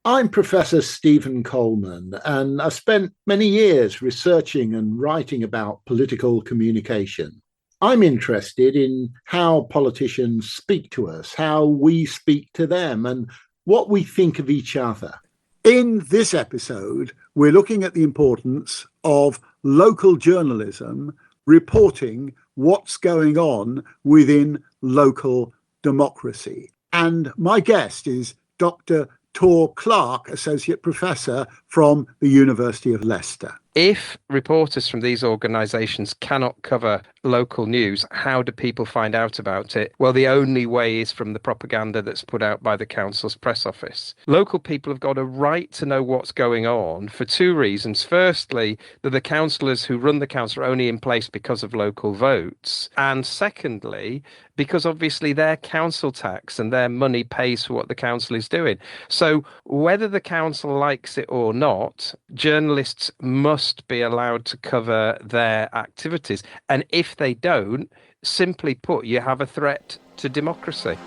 I'm Professor Stephen Coleman, and I've spent many years researching and writing about political communication. I'm interested in how politicians speak to us, how we speak to them, and what we think of each other. In this episode, we're looking at the importance of local journalism reporting what's going on within local democracy. And my guest is Dr. Tor Clark, Associate Professor from the University of Leicester. If reporters from these organisations cannot cover local news, how do people find out about it? Well, the only way is from the propaganda that's put out by the council's press office. Local people have got a right to know what's going on for two reasons. Firstly, that the councillors who run the council are only in place because of local votes. And secondly, because obviously their council tax and their money pays for what the council is doing. So whether the council likes it or not, journalists must be allowed to cover their activities. And if they don't, simply put, you have a threat to democracy.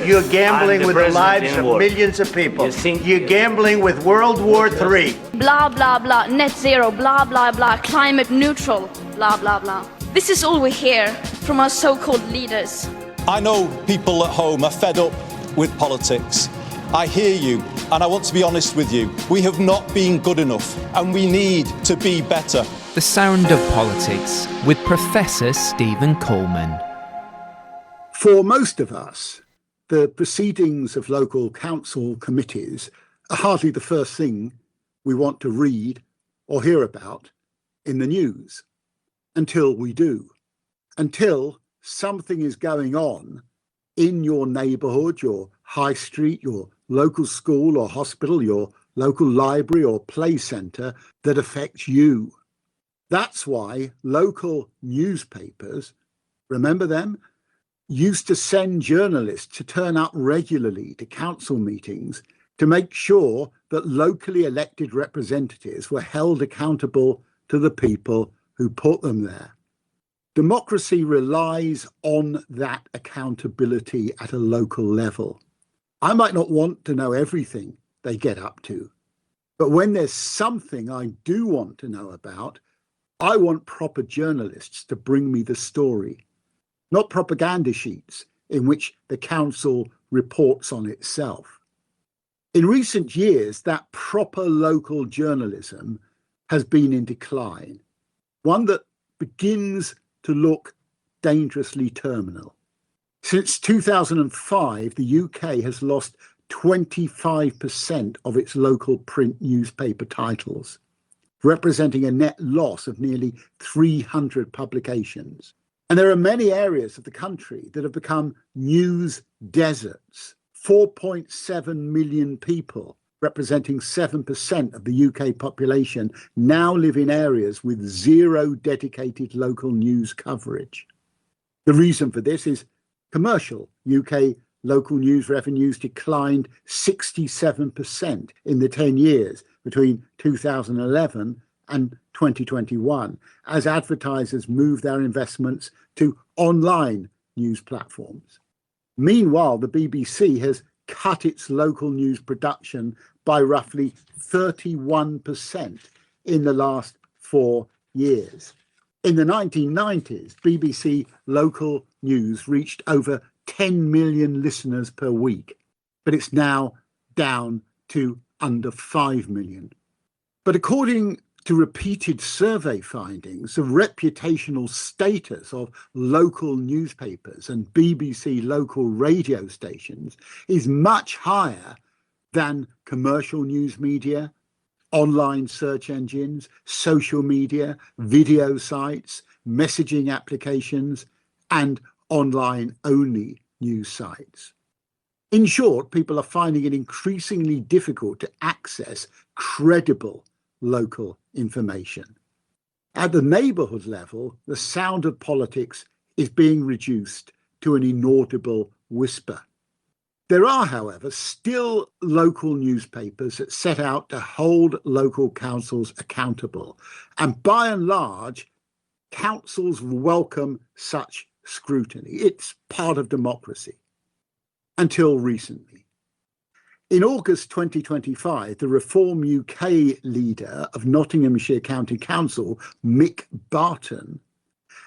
You're gambling with the lives of millions of people. You're gambling with World War III. Blah, blah, blah, net zero, blah, blah, blah, climate neutral, blah, blah, blah. This is all we hear from our so-called leaders. I know people at home are fed up with politics. I hear you, and I want to be honest with you. We have not been good enough, and we need to be better. The Sound of Politics with Professor Stephen Coleman. For most of us, the proceedings of local council committees are hardly the first thing we want to read or hear about in the news, until we do, until something is going on in your neighbourhood, your high street, your local school or hospital, your local library or play centre that affects you. That's why local newspapers, remember them, used to send journalists to turn up regularly to council meetings to make sure that locally elected representatives were held accountable to the people who put them there. Democracy relies on that accountability at a local level. I might not want to know everything they get up to, but when there's something I do want to know about, I want proper journalists to bring me the story, not propaganda sheets in which the council reports on itself. In recent years, that proper local journalism has been in decline, one that begins to look dangerously terminal. Since 2005, the UK has lost 25% of its local print newspaper titles, representing a net loss of nearly 300 publications. And there are many areas of the country that have become news deserts. 4.7 million people, representing 7% of the UK population, now live in areas with zero dedicated local news coverage. The reason for this is commercial. UK local news revenues declined 67% in the 10 years between 2011 and 2021 as advertisers move their investments to online news platforms. Meanwhile, the BBC has cut its local news production by roughly 31% in the last 4 years. In the 1990s, BBC local news reached over 10 million listeners per week, but it's now down to under 5 million. But according to repeated survey findings, the reputational status of local newspapers and BBC local radio stations is much higher than commercial news media, online search engines, social media, video sites, messaging applications, and online-only news sites. In short, people are finding it increasingly difficult to access credible local information. At the neighbourhood level, the sound of politics is being reduced to an inaudible whisper. There are, however, still local newspapers that set out to hold local councils accountable, and by and large, councils welcome such scrutiny. It's part of democracy. Until recently. In August 2025, the Reform UK leader of Nottinghamshire County Council, Mick Barton,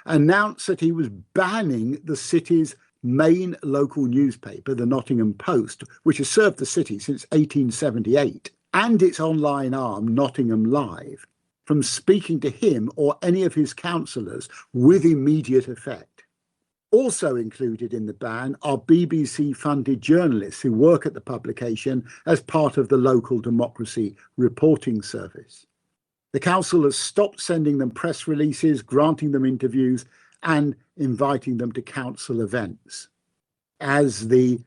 announced that he was banning the city's main local newspaper, the Nottingham Post, which has served the city since 1878, and its online arm, Nottingham Live, from speaking to him or any of his councillors with immediate effect. Also included in the ban are BBC-funded journalists who work at the publication as part of the local democracy reporting service. The council has stopped sending them press releases, granting them interviews, and inviting them to council events. As the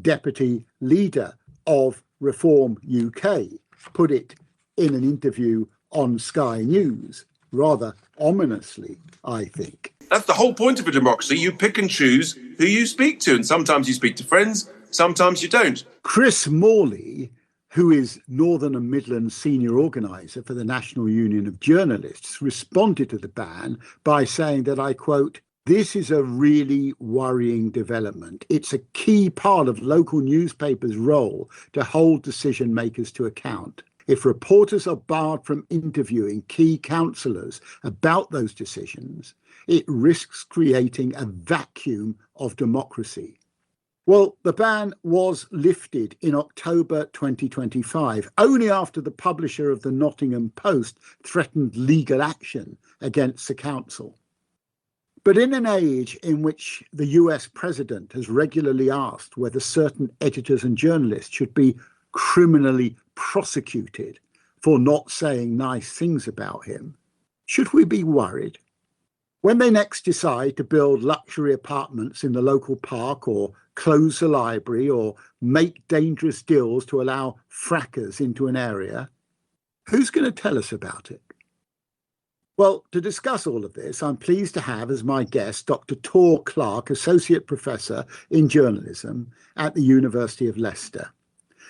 deputy leader of Reform UK put it in an interview on Sky News, rather ominously, I think. That's the whole point of a democracy. You pick and choose who you speak to, and sometimes you speak to friends, sometimes you don't. Chris Morley, who is Northern and Midlands senior organiser for the National Union of Journalists, responded to the ban by saying that, I quote, "This is a really worrying development. It's a key part of local newspapers' role to hold decision makers to account. If reporters are barred from interviewing key councillors about those decisions, it risks creating a vacuum of democracy." Well, the ban was lifted in October 2025, only after the publisher of the Nottingham Post threatened legal action against the council. But in an age in which the US president has regularly asked whether certain editors and journalists should be criminally prosecuted for not saying nice things about him, should we be worried? When they next decide to build luxury apartments in the local park, or close the library, or make dangerous deals to allow frackers into an area, who's going to tell us about it? Well, to discuss all of this, I'm pleased to have as my guest Dr Tor Clark, Associate Professor in Journalism at the University of Leicester,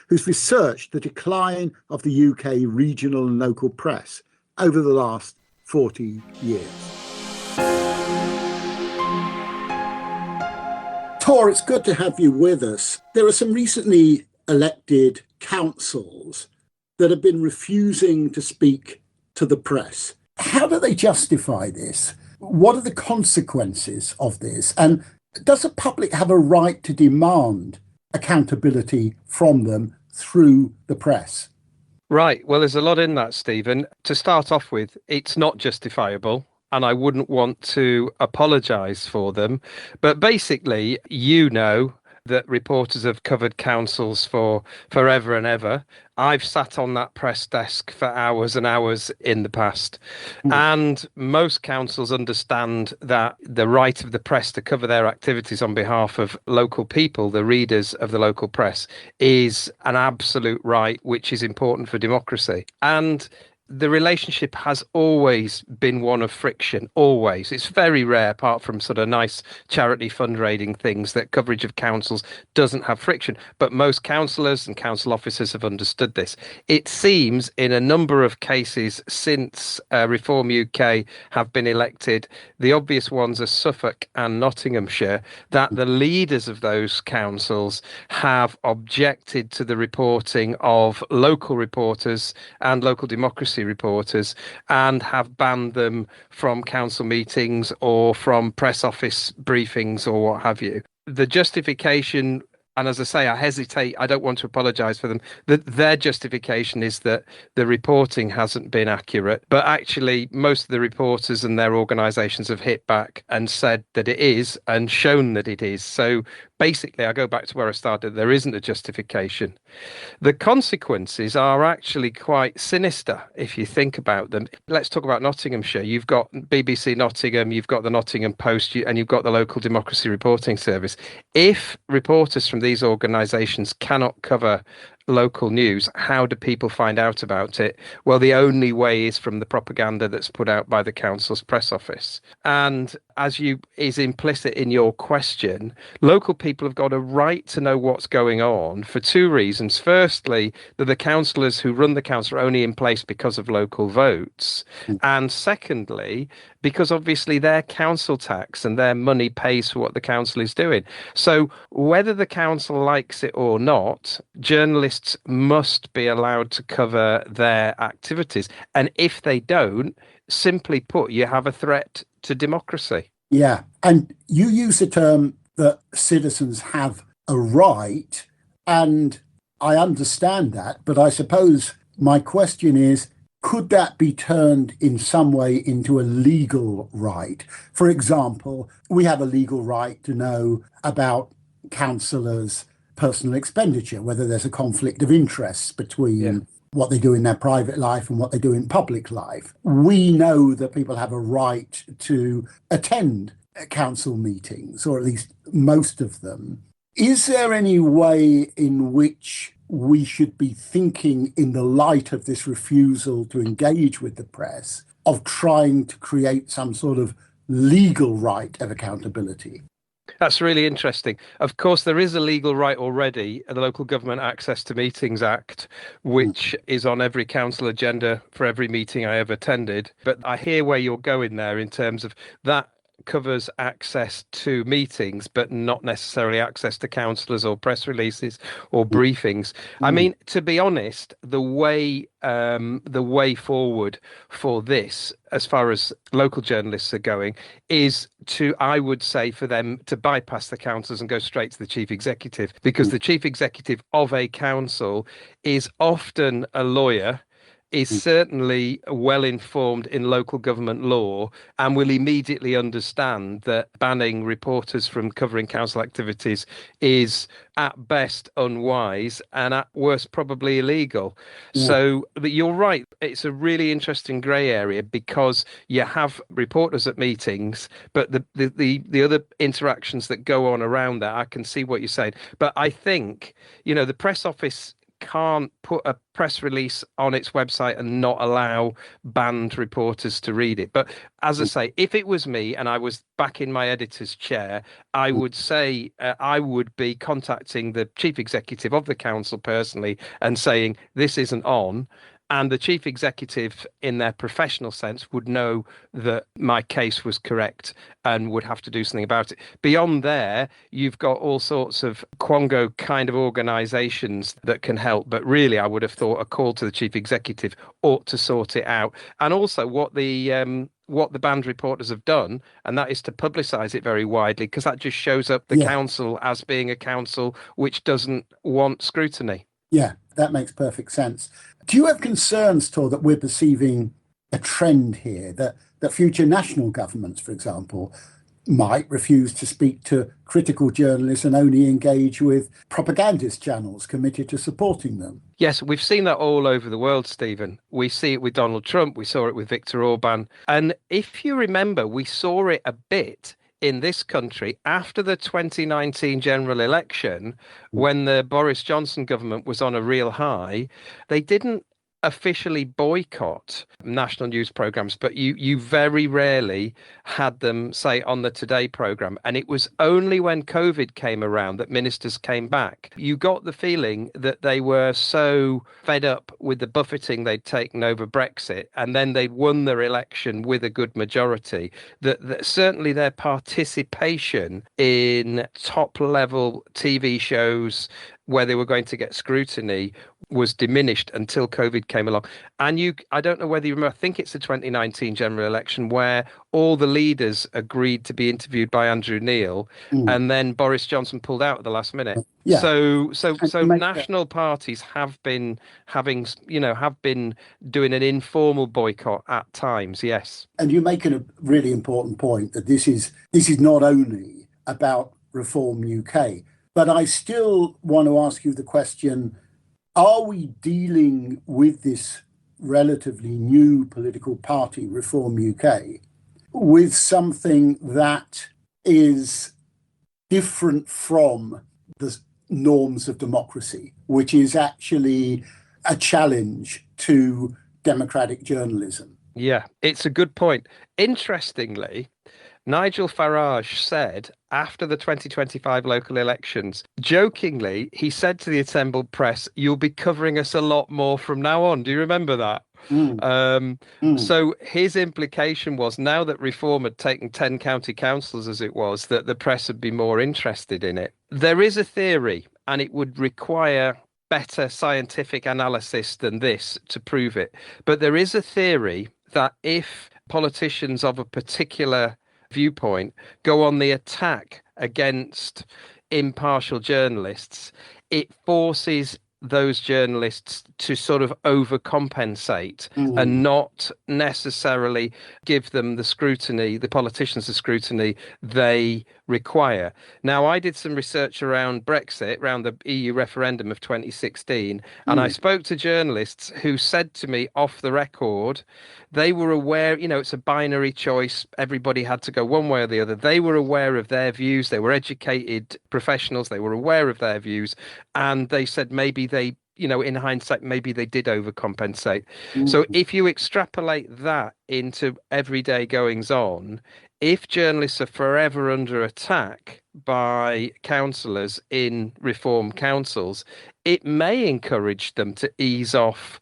who's researched the decline of the UK regional and local press over the last 40 years. Tor, it's good to have you with us. There are some recently elected councils that have been refusing to speak to the press. How do they justify this? What are the consequences of this? And does the public have a right to demand accountability from them through the press? Right. Well, there's a lot in that, Stephen. To start off with, it's not justifiable, and I wouldn't want to apologise for them. But basically, that reporters have covered councils for forever and ever. I've sat on that press desk for hours and hours in the past. And most councils understand that the right of the press to cover their activities on behalf of local people, the readers of the local press, is an absolute right, which is important for democracy. And the relationship has always been one of friction, always. It's very rare, apart from sort of nice charity fundraising things, that coverage of councils doesn't have friction. But most councillors and council officers have understood this. It seems in a number of cases since Reform UK have been elected, the obvious ones are Suffolk and Nottinghamshire, that the leaders of those councils have objected to the reporting of local reporters and local democracy reporters, and have banned them from council meetings or from press office briefings or what have you. The justification, and as I say, I hesitate, I don't want to apologise for them, that their justification is that the reporting hasn't been accurate. But actually, most of the reporters and their organisations have hit back and said that it is, and shown that it is. So basically, I go back to where I started, there isn't a justification. The consequences are actually quite sinister if you think about them. Let's talk about Nottinghamshire. You've got BBC Nottingham, you've got the Nottingham Post, and you've got the local democracy reporting service. If reporters from these organisations cannot cover local news, how do people find out about it? Well, the only way is from the propaganda that's put out by the council's press office. And as is implicit in your question, local people have got a right to know what's going on for two reasons. Firstly, that the councillors who run the council are only in place because of local votes. And secondly, because obviously their council tax and their money pays for what the council is doing. So whether the council likes it or not, journalists journalists must be allowed to cover their activities. And if they don't, simply put, you have a threat to democracy. Yeah. And you use the term that citizens have a right, and I understand that, but I suppose my question is, could that be turned in some way into a legal right? For example, we have a legal right to know about councillors' personal expenditure, whether there's a conflict of interest between what they do in their private life and what they do in public life. We know that people have a right to attend council meetings, or at least most of them. Is there any way in which we should be thinking, in the light of this refusal to engage with the press, of trying to create some sort of legal right of accountability? That's really interesting. Of course, there is a legal right already, the Local Government Access to Meetings Act, which is on every council agenda for every meeting I ever attended. But I hear where you're going there in terms of that covers access to meetings, but not necessarily access to councillors or press releases or briefings. I mean, to be honest, the way forward for this, as far as local journalists are going, is to, I would say, for them to bypass the councils and go straight to the chief executive, because the chief executive of a council is often a lawyer, is certainly well informed in local government law, and will immediately understand that banning reporters from covering council activities is at best unwise and at worst probably illegal. So, but you're right, it's a really interesting grey area, because you have reporters at meetings, but the other interactions that go on around that, I can see what you're saying. But I think, the press office can't put a press release on its website and not allow banned reporters to read it. But as I say, if it was me and I was back in my editor's chair, I would say I would be contacting the chief executive of the council personally and saying, this isn't on. And the chief executive, in their professional sense, would know that my case was correct and would have to do something about it. Beyond there, you've got all sorts of quango kind of organisations that can help. But really, I would have thought a call to the chief executive ought to sort it out. And also what the banned reporters have done, and that is to publicise it very widely, because that just shows up the council as being a council which doesn't want scrutiny. Yeah, that makes perfect sense. Do you have concerns, Tor, that we're perceiving a trend here, that future national governments, for example, might refuse to speak to critical journalists and only engage with propagandist channels committed to supporting them? Yes, we've seen that all over the world, Stephen. We see it with Donald Trump. We saw it with Viktor Orban. And if you remember, we saw it a bit in this country after the 2019 general election, when the Boris Johnson government was on a real high. They didn't officially boycott national news programs, but you very rarely had them, say, on the Today programme. And it was only when COVID came around that ministers came back. You got the feeling that they were so fed up with the buffeting they'd taken over Brexit, and then they'd won their election with a good majority, that certainly their participation in top-level TV shows where they were going to get scrutiny was diminished until COVID came along. And I don't know whether you remember, I think it's the 2019 general election where all the leaders agreed to be interviewed by Andrew Neil, and then Boris Johnson pulled out at the last minute. Yeah. So national parties have been doing an informal boycott at times, yes. And you're making a really important point, that this is not only about Reform UK, but I still want to ask you the question, are we dealing with this relatively new political party, Reform UK, with something that is different from the norms of democracy, which is actually a challenge to democratic journalism? Yeah, it's a good point. Interestingly, Nigel Farage said after the 2025 local elections, jokingly, he said to the assembled press, "You'll be covering us a lot more from now on." Do you remember that? So his implication was, now that Reform had taken 10 county councils, as it was, that the press would be more interested in it. There is a theory, and it would require better scientific analysis than this to prove it. But there is a theory that if politicians of a particular viewpoint go on the attack against impartial journalists, it forces those journalists to sort of overcompensate and not necessarily give them the scrutiny, the politicians the scrutiny they require. Now, I did some research around Brexit, around the EU referendum of 2016, and I spoke to journalists who said to me off the record, they were aware, it's a binary choice. Everybody had to go one way or the other. They were aware of their views. They were educated professionals. They were aware of their views. And they said maybe they, in hindsight, maybe they did overcompensate. So if you extrapolate that into everyday goings on, if journalists are forever under attack by councillors in reform councils, it may encourage them to ease off,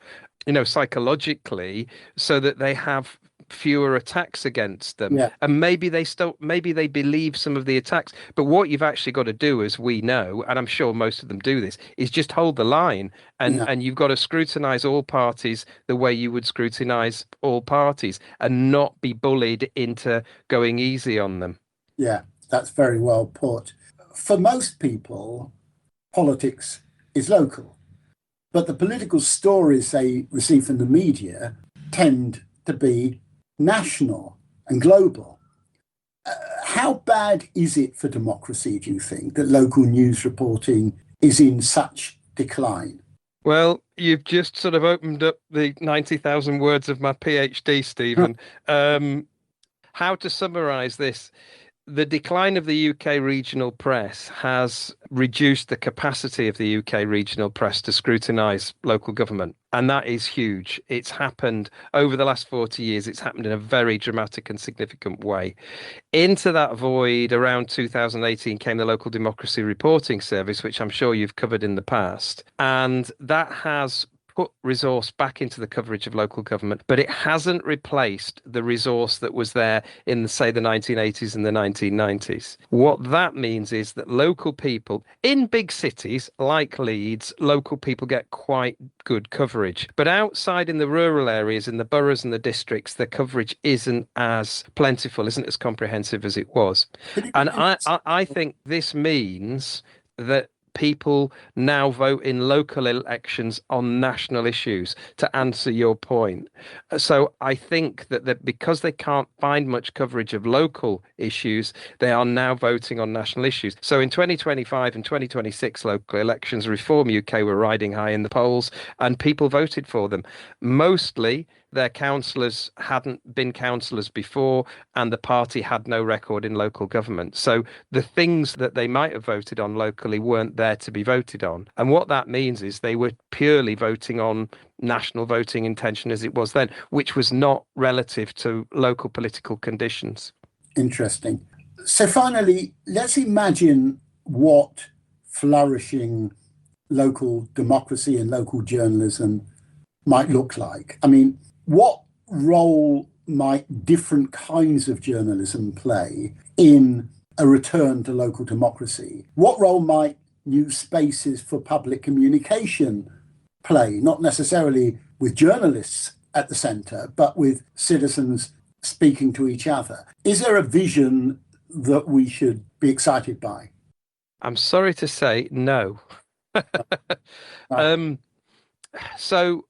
psychologically, so that they have fewer attacks against them. Yeah. And maybe they believe some of the attacks. But what you've actually got to do, as we know, and I'm sure most of them do this, is just hold the line. And you've got to scrutinise all parties the way you would scrutinise all parties and not be bullied into going easy on them. Yeah, that's very well put. For most people, politics is local. But the political stories they receive from the media tend to be national and global. How bad is it for democracy, do you think, that local news reporting is in such decline? Well, you've just sort of opened up the 90,000 words of my PhD, Stephen. How to summarise this? The decline of the UK regional press has reduced the capacity of the UK regional press to scrutinise local government. And that is huge. It's happened over the last 40 years. It's happened in a very dramatic and significant way. Into that void, around 2018, came the Local Democracy Reporting Service, which I'm sure you've covered in the past. And that has put resource back into the coverage of local government, but it hasn't replaced the resource that was there in, say, the 1980s and the 1990s. What that means is that local people in big cities like Leeds, local people get quite good coverage. But outside in the rural areas, in the boroughs and the districts, the coverage isn't as plentiful, isn't as comprehensive as it was. And I think this means that people now vote in local elections on national issues, to answer your point. So I think that because they can't find much coverage of local issues, they are now voting on national issues. So in 2025 and 2026 local elections, Reform UK were riding high in the polls and people voted for them. Mostly their councillors hadn't been councillors before and the party had no record in local government. So the things that they might have voted on locally weren't there to be voted on. And what that means is they were purely voting on national voting intention as it was then, which was not relative to local political conditions. Interesting. So finally, let's imagine what flourishing local democracy and local journalism might look like. I mean, what role might different kinds of journalism play in a return to local democracy? What role might new spaces for public communication play, not necessarily with journalists at the centre, but with citizens speaking to each other? Is there a vision that we should be excited by? I'm sorry to say no. So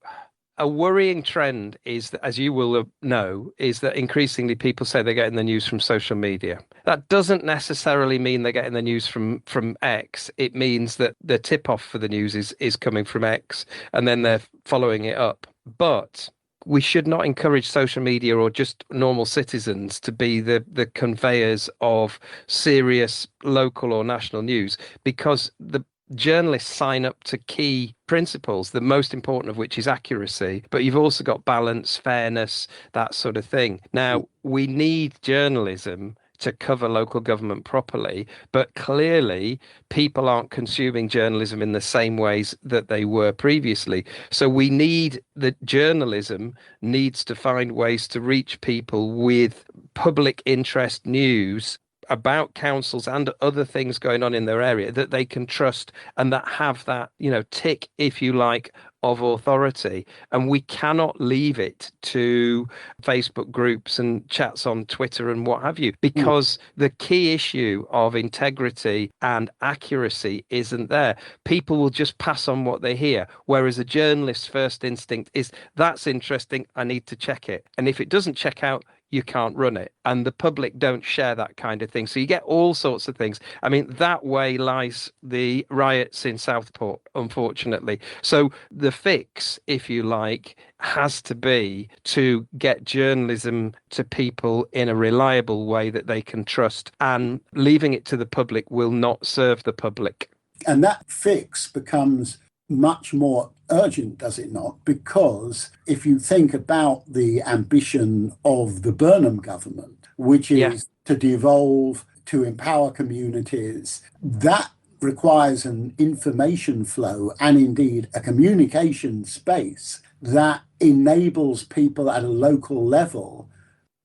a worrying trend is that, as you will know, is that increasingly people say they're getting the news from social media. That doesn't necessarily mean they're getting the news from X. It means that the tip-off for the news is coming from X, and then they're following it up. But we should not encourage social media or just normal citizens to be the conveyors of serious local or national news, because the journalists sign up to key principles, the most important of which is accuracy, but you've also got balance, fairness, that sort of thing. Now, we need journalism to cover local government properly, but clearly people aren't consuming journalism in the same ways that they were previously. So we need, the journalism needs to find ways to reach people with public interest news about councils and other things going on in their area that they can trust and that have that, tick, if you like, of authority. And we cannot leave it to Facebook groups and chats on Twitter and what have you, because the key issue of integrity and accuracy isn't there. People will just pass on what they hear, whereas a journalist's first instinct is, that's interesting, I need to check it. And if it doesn't check out, you can't run it. And the public don't share that kind of thing. So you get all sorts of things. I mean, that way lies the riots in Southport, unfortunately. So the fix, if you like, has to be to get journalism to people in a reliable way that they can trust, and leaving it to the public will not serve the public. And that fix becomes much more urgent, does it not? Because if you think about the ambition of the Burnham government, which is to devolve, to empower communities, that requires an information flow and indeed a communication space that enables people at a local level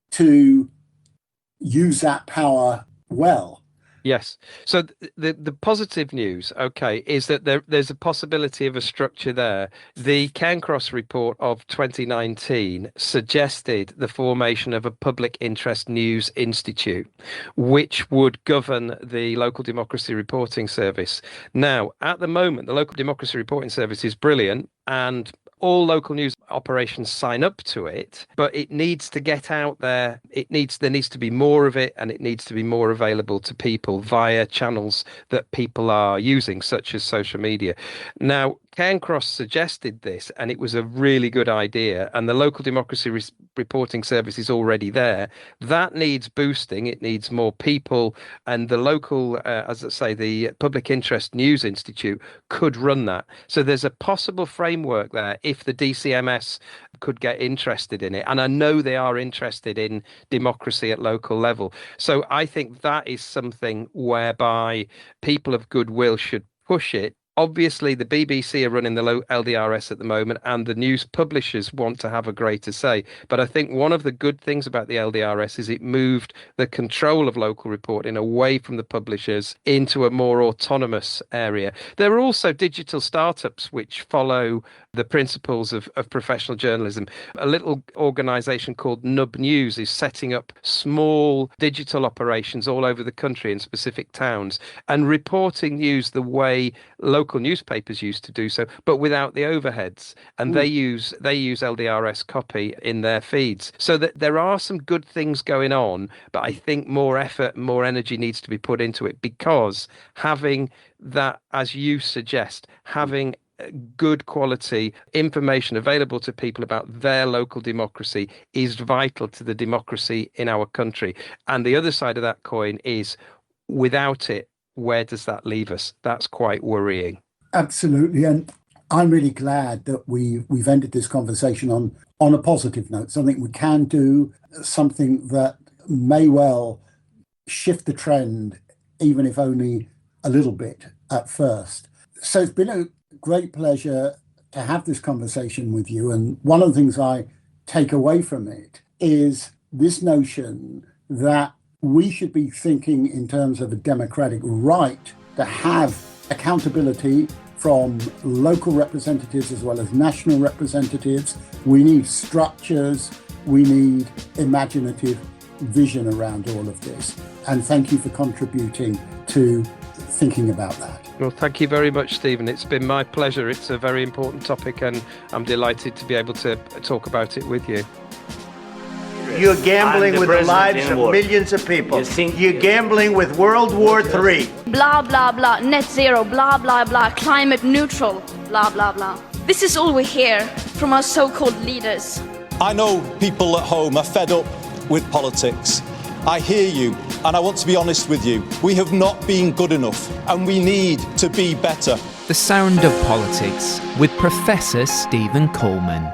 to use that power well. Yes. So the positive news, is that there's a possibility of a structure there. The Cairncross report of 2019 suggested the formation of a public interest news institute, which would govern the local democracy reporting service. Now, at the moment, the local democracy reporting service is brilliant, and all local news operations sign up to it, but it needs to get out there. There needs to be more of it, and it needs to be more available to people via channels that people are using, such as social media. Now, Cairncross suggested this, and it was a really good idea, and the local democracy reporting service is already there. That needs boosting. It needs more people, and the local, as I say, the Public Interest News Institute could run that. So there's a possible framework there if the DCMS could get interested in it. And I know they are interested in democracy at local level. So I think that is something whereby people of goodwill should push it. Obviously, the BBC are running the LDRS at the moment, and the news publishers want to have a greater say. But I think one of the good things about the LDRS is it moved the control of local reporting away from the publishers into a more autonomous area. There are also digital startups which follow the principles of professional journalism. A little organisation called Nub News is setting up small digital operations all over the country in specific towns and reporting news the way local newspapers used to do so, but without the overheads. And they use LDRS copy in their feeds. So that there are some good things going on, but I think more effort, more energy needs to be put into it, because having that, as you suggest, having good quality information available to people about their local democracy is vital to the democracy in our country. And the other side of that coin is, without it, where does that leave us? That's quite worrying. Absolutely. And I'm really glad that we've ended this conversation on a positive note. Something we can do, something that may well shift the trend, even if only a little bit at first. So it's been a great pleasure to have this conversation with you. And one of the things I take away from it is this notion that we should be thinking in terms of a democratic right to have accountability from local representatives as well as national representatives. We need structures, we need imaginative vision around all of this. And thank you for contributing to thinking about that. Well, thank you very much, Stephen. It's been my pleasure. It's a very important topic, and I'm delighted to be able to talk about it with you. You're gambling with the lives of millions of people. You're gambling with World War III. Blah, blah, blah. Net zero. Blah, blah, blah. Climate neutral. Blah, blah, blah. This is all we hear from our so-called leaders. I know people at home are fed up with politics. I hear you, and I want to be honest with you. We have not been good enough, and we need to be better. The Sound of Politics with Professor Stephen Coleman.